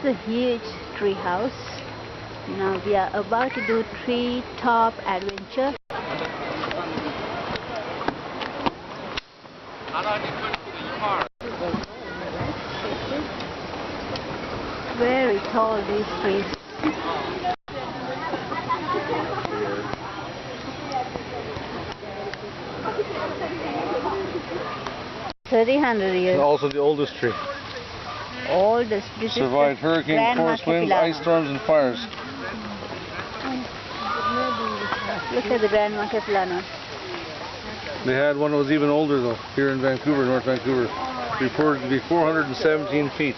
is a huge tree house. Now we are about to do tree top adventure. Very tall, these trees. $300. Also the oldest tree. Oldest. This Survived hurricanes, forest winds, ice storms, and fires. Look at the Grandma Capilano. They had one that was even older though, here in Vancouver, North Vancouver, reported to be 417 feet.